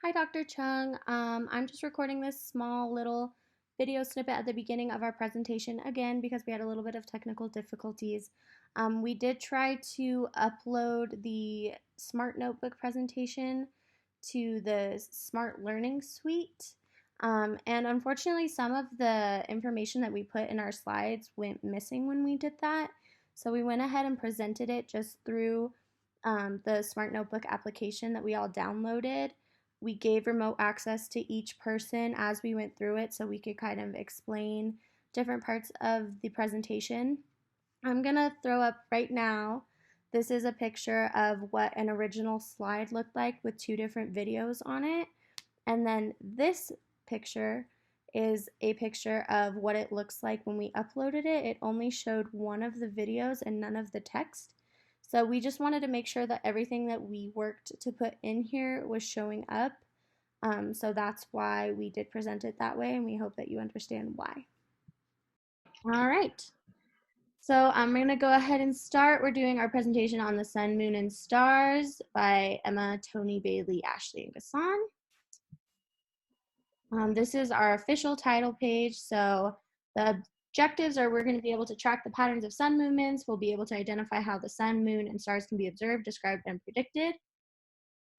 Hi, Dr. Chung. I'm just recording this small little video snippet at the beginning of our presentation again because we had a little bit of technical difficulties. We did try to upload the Smart Notebook presentation to the Smart Learning Suite. And unfortunately, some of the information that we put in our slides went missing when we did that. So we went ahead and presented it just through the Smart Notebook application that we all downloaded. We gave remote access to each person as we went through it so we could kind of explain different parts of the presentation. I'm going to throw up right now. This is a picture of what an original slide looked like with two different videos on it. And then this picture is a picture of what it looks like when we uploaded it. It only showed one of the videos and none of the text. So we just wanted to make sure that everything that we worked to put in here was showing up. So that's why we did present it that way, and we hope that you understand why. All right. So I'm going to go ahead and start. We're doing our presentation on the Sun, Moon, and Stars by Emma, Tony, Bailey, Ashley, and Gassan. This is our official title page. So the objectives are we're going to be able to track the patterns of sun movements. We'll be able to identify how the sun, moon, and stars can be observed, described, and predicted.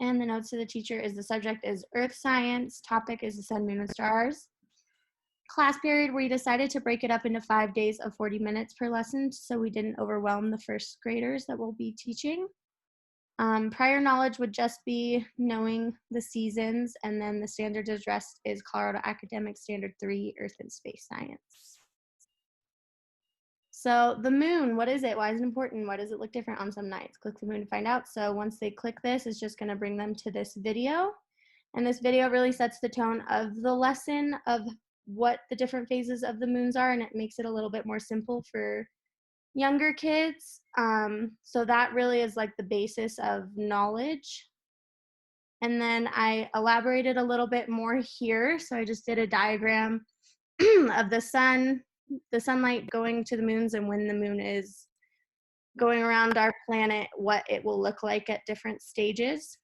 And the notes to the teacher is the subject is earth science. Topic is the sun, moon, and stars. Class period, we decided to break it up into 5 days of 40 minutes per lesson so we didn't overwhelm the first graders that we'll be teaching. Prior knowledge would just be knowing the seasons, and then the standards addressed is Colorado Academic Standard 3, Earth and Space Science. So the moon, what is it? Why is it important? Why does it look different on some nights? Click the moon to find out. So once they click this, it's just gonna bring them to this video. And this video really sets the tone of the lesson of what the different phases of the moons are, and it makes it a little bit more simple for younger kids. So that really is like the basis of knowledge. And then I elaborated a little bit more here. So I just did a diagram of the sunlight going to the moons, and when the moon is going around our planet, what it will look like at different stages.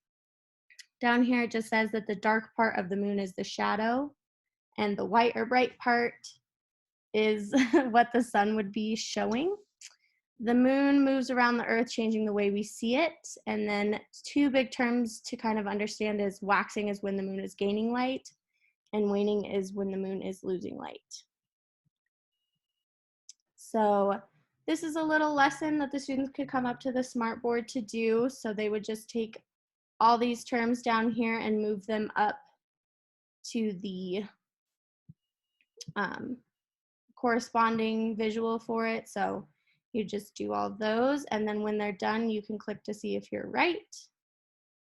Down here it just says that the dark part of the moon is the shadow, and the white or bright part is what the sun would be showing. The moon moves around the earth, changing the way we see it. And then two big terms to kind of understand is waxing is when the moon is gaining light, and waning is when the moon is losing light. So this is a little lesson that the students could come up to the Smartboard to do. So they would just take all these terms down here and move them up to the corresponding visual for it. So you just do all those, and then when they're done, you can click to see if you're right,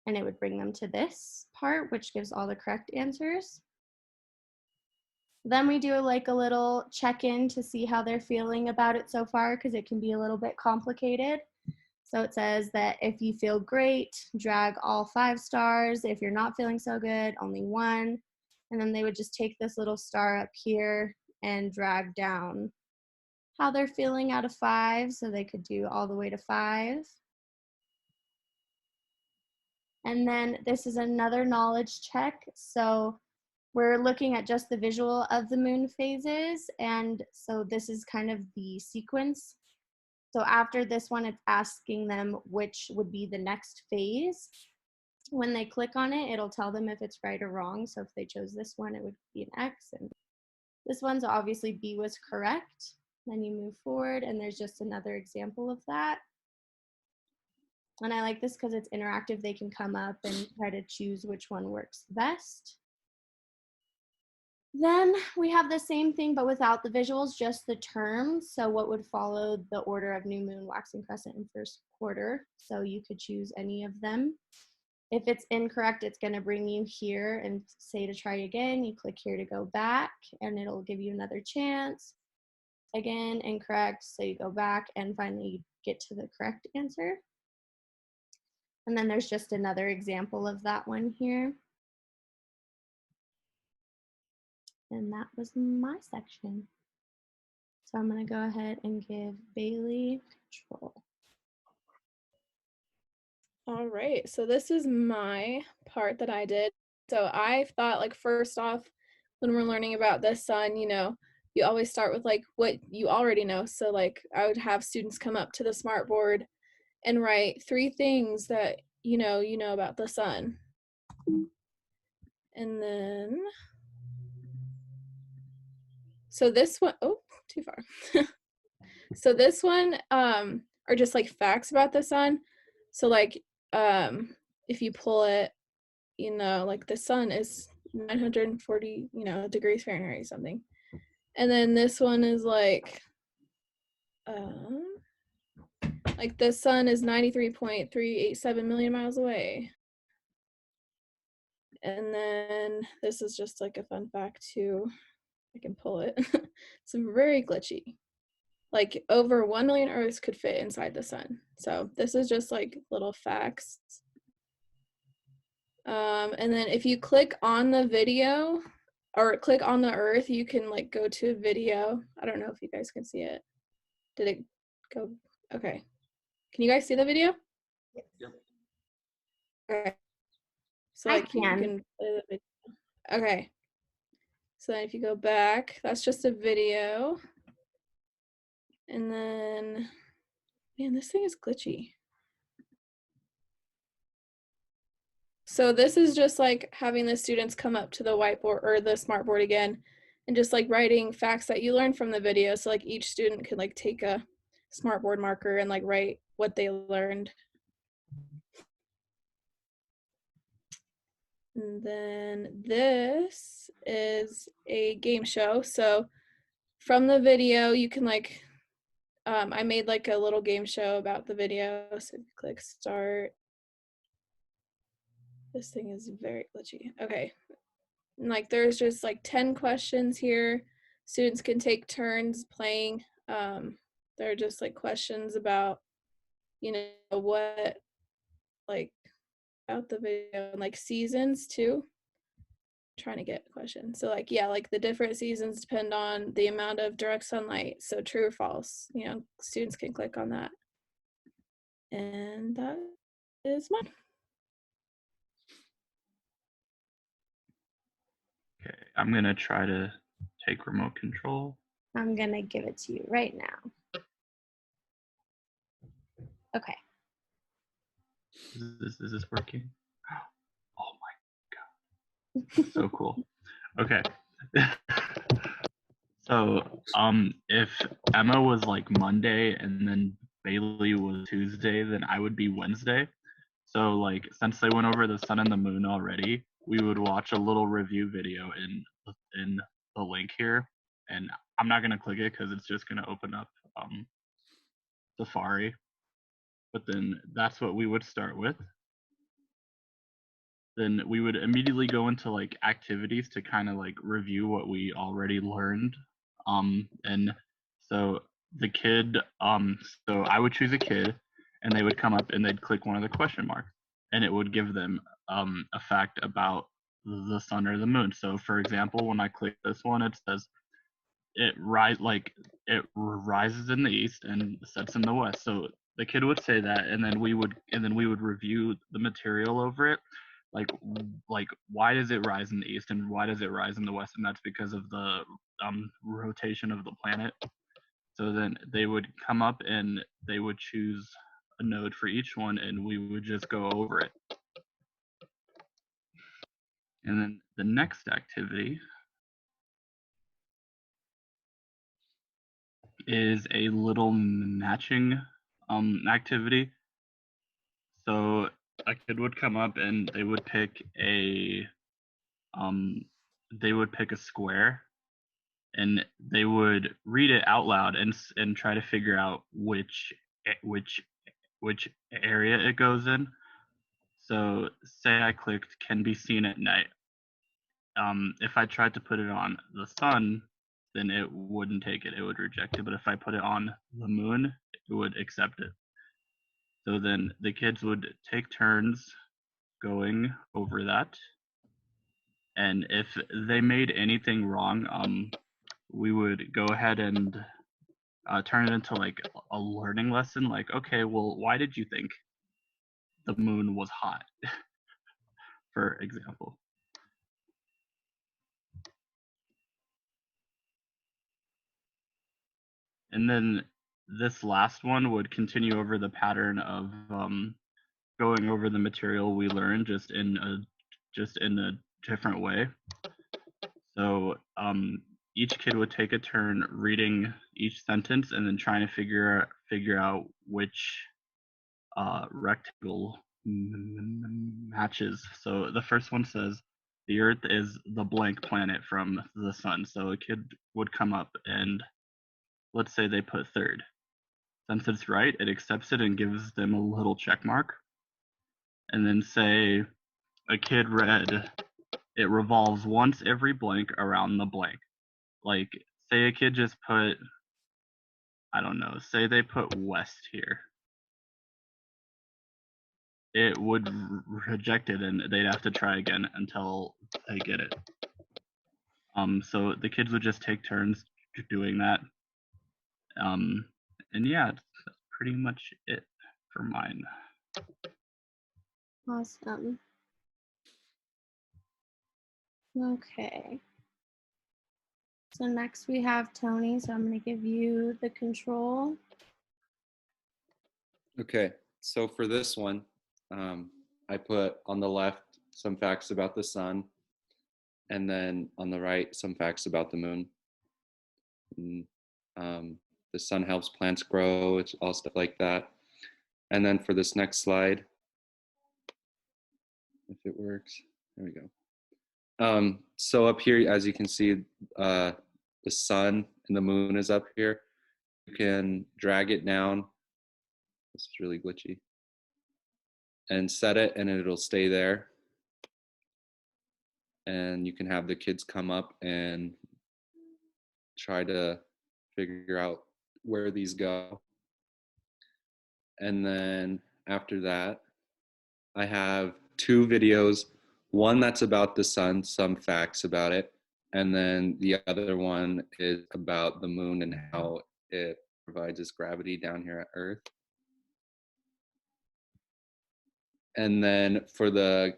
and it would bring them to this part, which gives all the correct answers. Then we do like a little check-in to see how they're feeling about it so far, because it can be a little bit complicated. So it says that if you feel great, drag all 5 stars. If you're not feeling so good, only 1. And then they would just take this little star up here and drag down how they're feeling out of 5. So they could do all the way to 5. And then this is another knowledge check. So we're looking at just the visual of the moon phases. And so this is kind of the sequence. So after this one, it's asking them which would be the next phase. When they click on it, it'll tell them if it's right or wrong. So if they chose this one, it would be an X. And this one's obviously B was correct. Then you move forward, and there's just another example of that. And I like this because it's interactive. They can come up and try to choose which one works best. Then we have the same thing, but without the visuals, just the terms. So what would follow the order of new moon, waxing crescent, and first quarter. So you could choose any of them. If it's incorrect, it's going to bring you here and say to try again. You click here to go back, and it'll give you another chance. Again, incorrect, so you go back, and finally you get to the correct answer. And then there's just another example of that one here. And that was my section. So I'm going to go ahead and give Bailey control. All right, so this is my part that I did. So I thought, like, first off, when we're learning about the sun, you always start with like what you already know. So like I would have students come up to the smartboard and write 3 things that you know about the sun. And then so this one, oh, too far. So this one are just like facts about the sun. So like if you pull it, like the sun is 940, degrees Fahrenheit or something. And then this one is um like the sun is 93.387 million miles away. And then this is just like a fun fact too. I can pull it. It's very glitchy. Like over 1 million Earths could fit inside the sun. So this is just like little facts. And then if you click on the video or click on the Earth, you can like go to a video. I don't know if you guys can see it. Did it go? Okay. Can you guys see the video? Yes. Okay. So I like you can. can play the video. Okay. So then if you go back, that's just a video. And then, man, this thing is glitchy. So this is just like having the students come up to the whiteboard or the smartboard again and just like writing facts that you learned from the video. So like each student could like take a smartboard marker and like write what they learned. And then this is a game show. So from the video, you can like, I made like a little game show about the video. So click start. This thing is very glitchy. Okay. And like there's just like 10 questions here. Students can take turns playing. They're just like questions about, what like about the video and like seasons too. Trying to get a question. So like yeah, like the different seasons depend on the amount of direct sunlight. So true or false. Students can click on that. And that is mine. Okay, I'm gonna try to take remote control. I'm going to give it to you right now. Okay. Is this working? Oh my god, so cool. Okay. So if Emma was like Monday and then Bailey was Tuesday, then I would be Wednesday. So like since they went over the sun and the moon already, we would watch a little review video in the link here, and I'm not gonna click it because it's just gonna open up Safari. But then that's what we would start with. Then we would immediately go into like activities to kind of like review what we already learned. And so the kid, so I would choose a kid and they would come up and they'd click one of the question marks and it would give them a fact about the sun or the moon. So for example, when I click this one, it says it rises in the east and sets in the west. So the kid would say that, and then we would review the material over it, like why does it rise in the east and why does it rise in the west, and that's because of the rotation of the planet. So then they would come up and they would choose a node for each one, and we would just go over it. And then the next activity is a little matching activity. So a kid would come up and they would pick a square and they would read it out loud and try to figure out which area it goes in. So say I clicked can be seen at night. If I tried to put it on the sun, then it wouldn't take it, it would reject it. But if I put it on the moon, it would accept it. So then the kids would take turns going over that. And if they made anything wrong, we would go ahead and turn it into like a learning lesson. Like, okay, well, why did you think the moon was hot, for example? And then this last one would continue over the pattern of going over the material we learned just in a different way. So each kid would take a turn reading each sentence and then trying to figure out which rectangle matches. So the first one says the Earth is the blank planet from the sun. So a kid would come up and let's say they put third. Since it's right, it accepts it and gives them a little check mark. And then say a kid read it revolves once every blank around the blank. Like say a kid just put, I don't know, say they put west here. It would reject it and they'd have to try again until they get it. So the kids would just take turns doing that. And yeah, that's pretty much it for mine. Awesome. Okay. So next we have Tony. So I'm going to give you the control. Okay, so for this one, I put on the left some facts about the sun, and then on the right some facts about the moon. And, the sun helps plants grow, it's all stuff like that. And then for this next slide, if it works, there we go. So up here, as you can see, the sun and the moon is up here. You can drag it down. This is really glitchy. And set it and it'll stay there. And you can have the kids come up and try to figure out where these go. And then after that, I have 2 videos, one that's about the sun, some facts about it, and then the other one is about the moon and how it provides us gravity down here at Earth. And then for the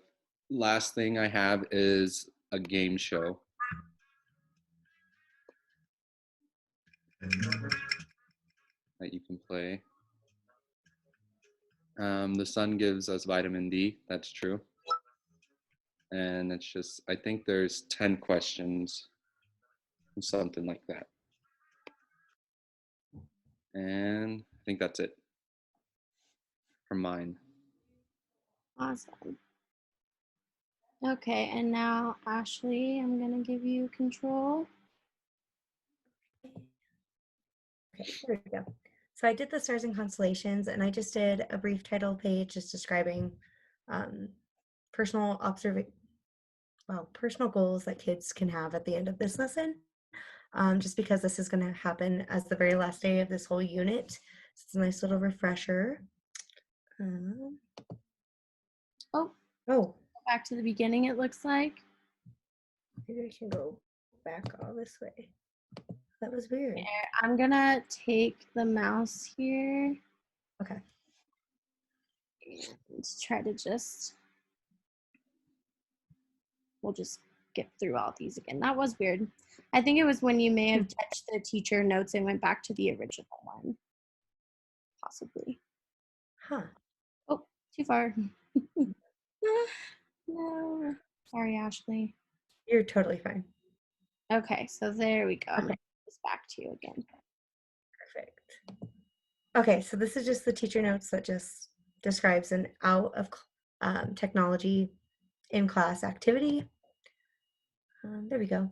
last thing I have is a game show. That you can play. The sun gives us vitamin D, that's true. And it's just, I think there's 10 questions, something like that. And I think that's it for mine. Awesome. Okay, and now Ashley, I'm going to give you control. Okay, here we go. So I did the stars and constellations, and I just did a brief title page just describing personal goals that kids can have at the end of this lesson. Just because this is going to happen as the very last day of this whole unit. So it's a nice little refresher. Oh, back to the beginning, it looks like. Maybe I can go back all this way. That was weird. I'm gonna take the mouse here. Okay. And try to we'll just get through all these again. That was weird. I think it was when you may have touched the teacher notes and went back to the original one. Possibly. Huh. Oh, too far. No. Sorry, Ashley. You're totally fine. Okay, so there we go. Okay. I'm gonna put this back to you again. Perfect. Okay, so this is just the teacher notes that just describes an out of technology in class activity. There we go.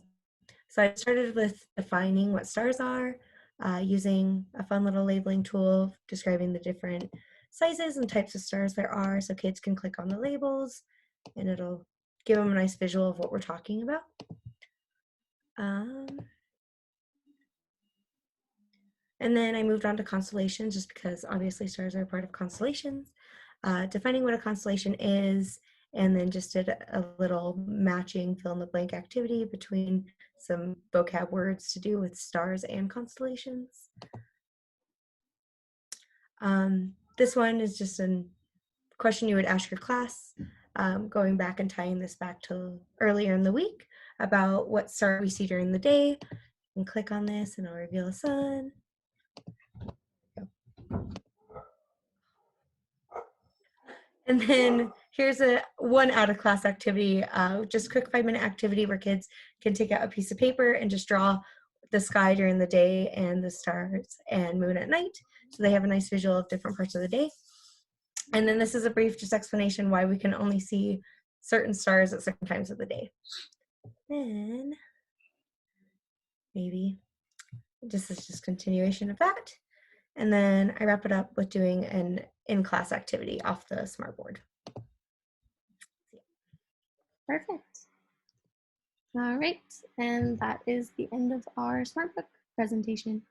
So I started with defining what stars are, using a fun little labeling tool describing the different sizes and types of stars there are, so kids can click on the labels and it'll give them a nice visual of what we're talking about. And then I moved on to constellations just because obviously stars are a part of constellations, defining what a constellation is, and then just did a little matching fill in the blank activity between some vocab words to do with stars and constellations. This one is just a question you would ask your class, going back and tying this back to earlier in the week about what star we see during the day. You can click on this and it'll reveal the sun. And then here's one out of class activity, just quick 5-minute activity where kids can take out a piece of paper and just draw the sky during the day and the stars and moon at night. So they have a nice visual of different parts of the day. And then this is a brief just explanation why we can only see certain stars at certain times of the day. Then maybe this is just continuation of that. And then I wrap it up with doing an in-class activity off the Smartboard. Perfect. All right, and that is the end of our Smartbook presentation.